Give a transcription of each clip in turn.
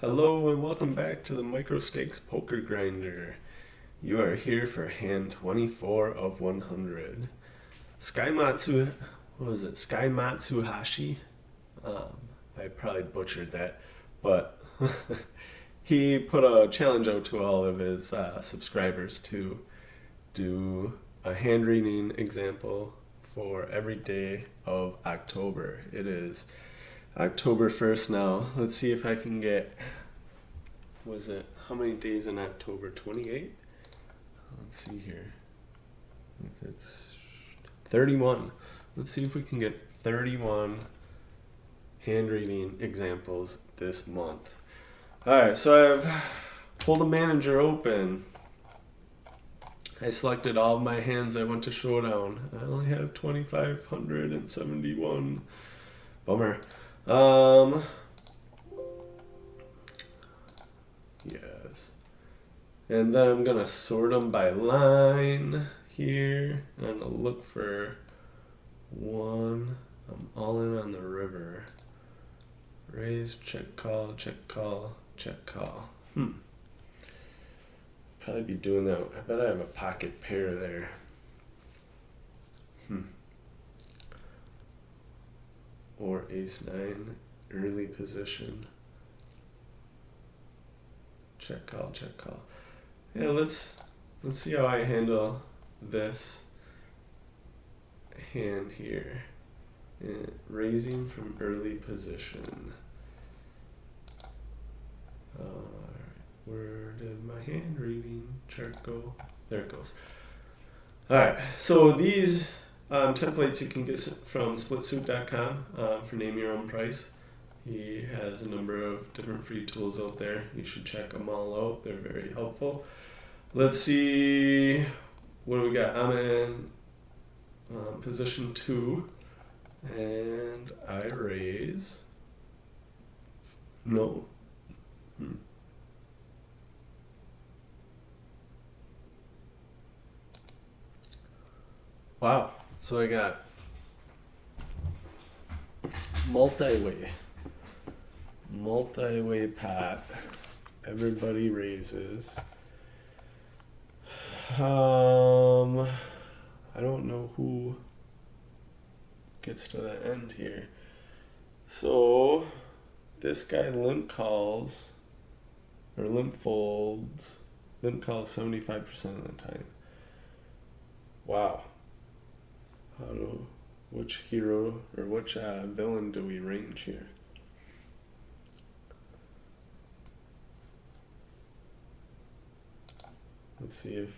Hello and welcome back to the Micro Stakes Poker Grinder. You are here for hand 24 of 100. Sky Matsuhashi? I probably butchered that, but he put a challenge out to all of his subscribers to do a hand reading example for every day of October. It is October 1st now. Let's see if I can get, how many days in October? 28? Let's see here. If it's 31. Let's see if we can get 31 hand reading examples this month. Alright, so I've pulled a manager open. I selected all of my hands I went to showdown. I only have 2,571. Bummer. Yes. And then I'm gonna sort them by line here. And I'm gonna look for one. I'm all in on the river. Raise, check call, check call, check call. Probably be doing that. I bet I have a pocket pair there. Or ace-9, early position. Check call, check call. Yeah, let's see how I handle this hand here. And raising from early position. Where did my hand reading chart go? There it goes. Alright, so these templates you can get from splitsuit.com for name your own price. He has a number of different free tools out there. You should check them all out. They're very helpful. Let's see what do we got. I'm in position 2 and I raise. No. Wow. So I got multi-way pot. Everybody raises. I don't know who gets to the end here. So this guy limp folds 75% of the time. Wow. Which hero or which villain do we range here? Let's see if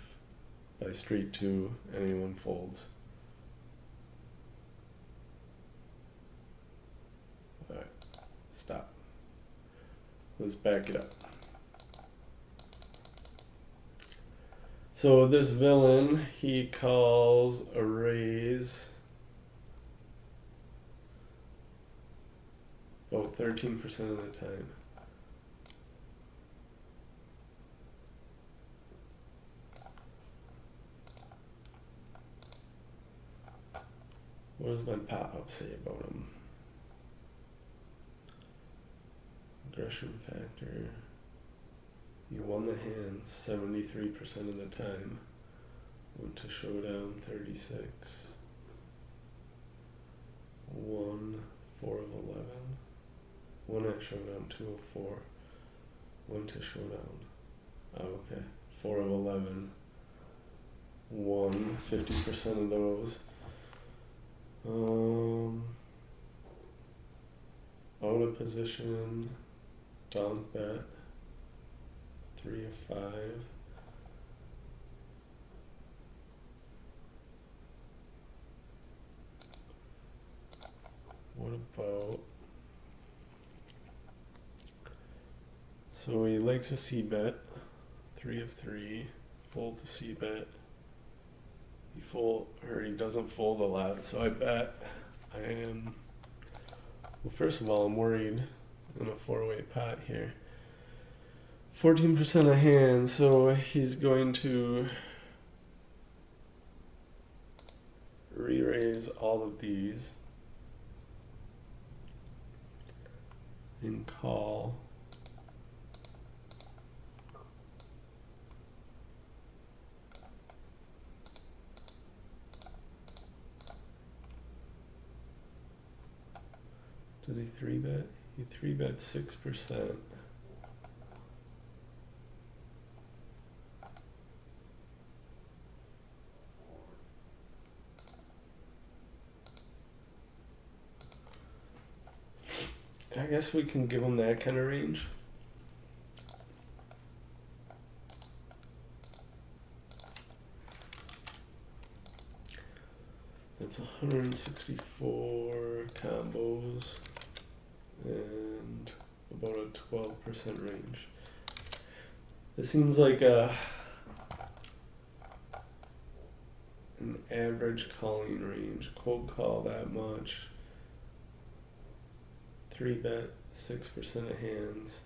by street 2 anyone folds. Alright, stop. Let's back it up. So this villain, he calls a raise about 13% of the time. What does my pop-up say about him? Aggression factor. You won the hand 73% of the time. Went to showdown 36. Won 4 of 11. Won at showdown 2 of 4. Went to showdown. Oh, okay. 4 of 11. Won 50% of those. Out of position. Donk bet. 3 of 5. What about... So he likes a C-bet. 3 of 3. Fold to C-bet. He doesn't fold a lot, so I bet well, first of all, I'm worried in a 4-way pot here. 14% of hands, so he's going to re-raise all of these . and call Does he 3-bet? He 3-bet 6%. I guess we can give him that kind of range. It's 164 combos and about a 12% range. It seems like an average calling range. Cold call that much. 3-bet 6% of hands.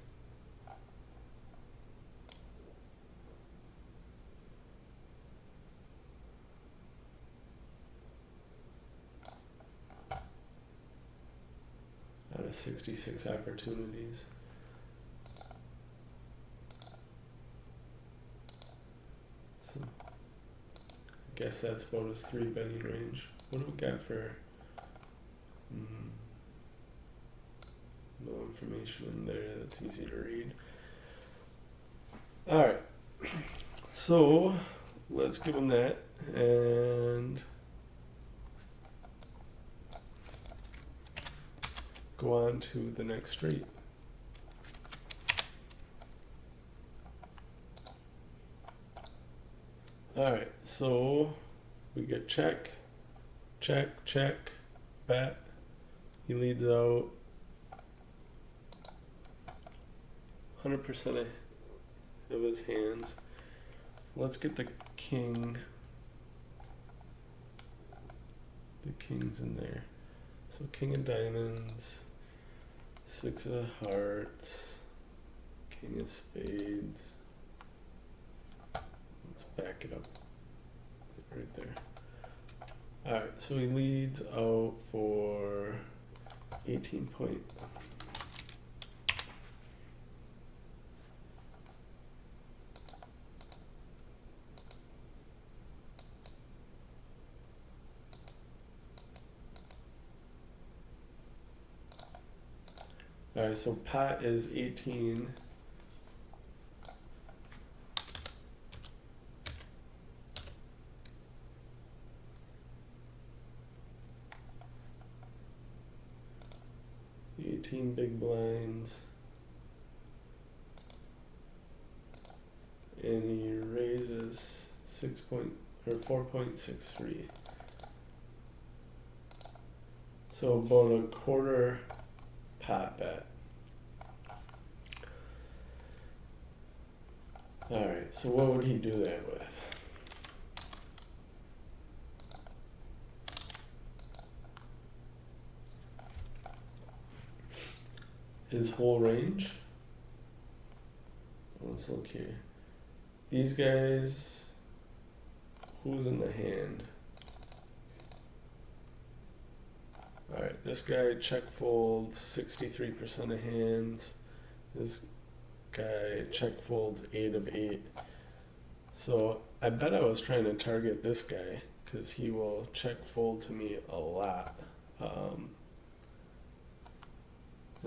Out of 66 opportunities. So I guess that's about his 3-betting range. What do we got for no information in there that's easy to read. Alright. So let's give him that and go on to the next straight. Alright, so we get check, check, check, bet. He leads out 100% of his hands. Let's get the king. The king's in there. So king of diamonds, 6 of hearts, king of spades. Let's back it up right there. Alright, so he leads out for 18 point. Alright, so pot is 18. Big blinds, and he raises 4.63. So about a quarter pot bet. All right. So what would he do that with? His whole range. Let's look here. These guys, who's in the hand? Alright, this guy check folds 63% of hands. This guy check folds 8 of 8. So I bet I was trying to target this guy because he will check fold to me a lot.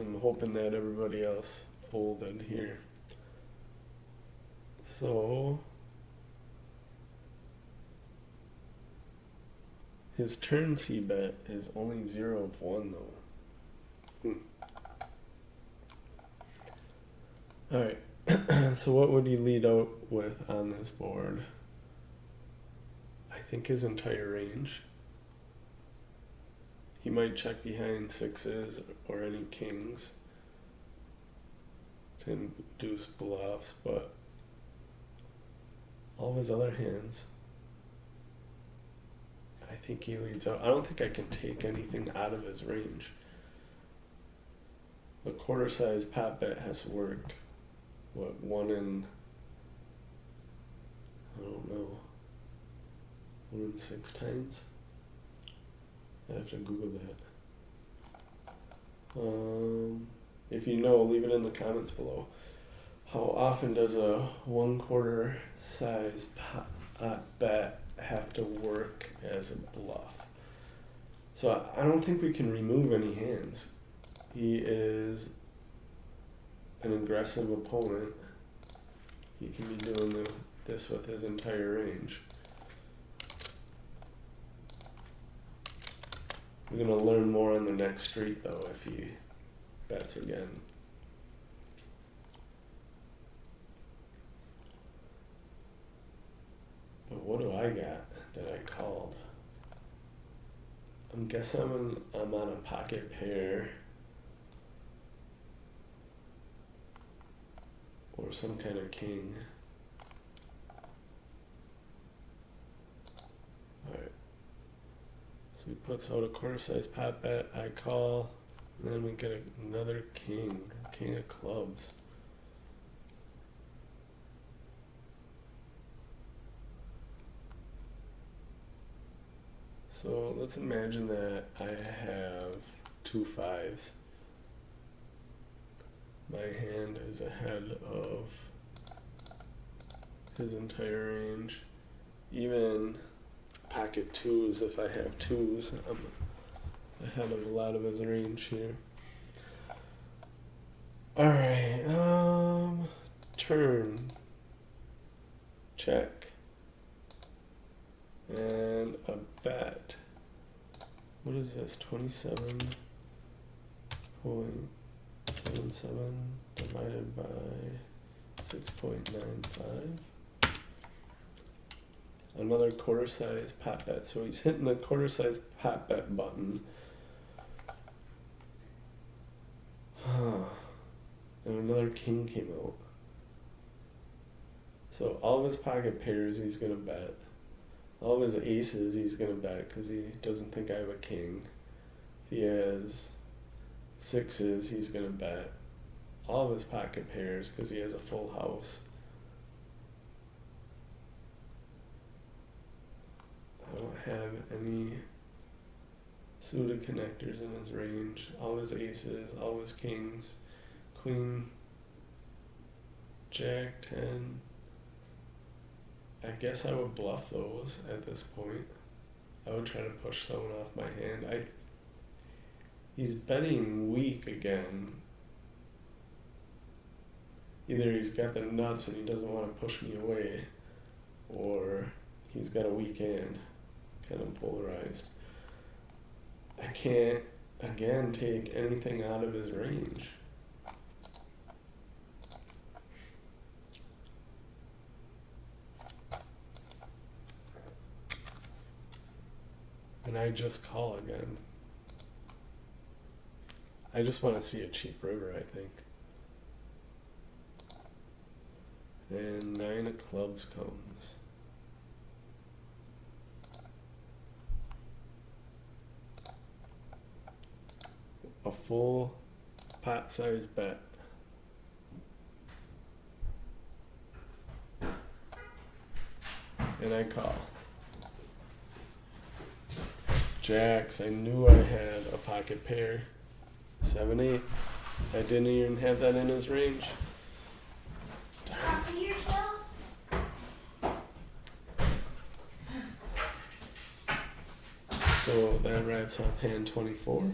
I'm hoping that everybody else folded here. So his turn C bet is only 0 of 1 though. Alright, so what would he lead out with on this board? I think his entire range. He might check behind sixes or any kings to induce bluffs, but all of his other hands, I think he leads out. I don't think I can take anything out of his range. A quarter size pot bet has to work. What, 1 in, I don't know, 1 in 6 times? I have to Google that. If you know, leave it in the comments below. How often does a 1/4 size pot bet have to work as a bluff? So I don't think we can remove any hands. he is an aggressive opponent. He can be doing this with his entire range. We're going to learn more on the next street, though, if he bets again. But what do I got that I called? I'm guessing I'm on a pocket pair. Or some kind of king. Alright. So he puts out a quarter size pot bet, I call, and then we get another king of clubs. So let's imagine that I have 2 5s. My hand is ahead of his entire range. Even pocket 2s, if I have 2s, I'm ahead of a lot of his range here. Alright, turn. Check. And a bet. What is this? 27.77 divided by 6.95. Another quarter size pot bet. So he's hitting the quarter size pot bet button. And another king came out. So all of his pocket pairs he's going to bet. All of his aces he's going to bet because he doesn't think I have a king. If he has 6s, he's going to bet. All of his pocket pairs because he has a full house. I don't have any suited connectors in his range. All his aces, all his kings, queen, jack, 10. I guess I would bluff those at this point. I would try to push someone off my hand. He's betting weak again. Either he's got the nuts and he doesn't want to push me away, or he's got a weak hand, kind of polarized. I can't, again, take anything out of his range. And I just call again. I just want to see a cheap river, I think. And 9 of clubs comes. A full pot size bet. And I call. Jacks, I knew I had a pocket pair. 7-8. I didn't even have that in his range. Talk to yourself. So that wraps up hand 24.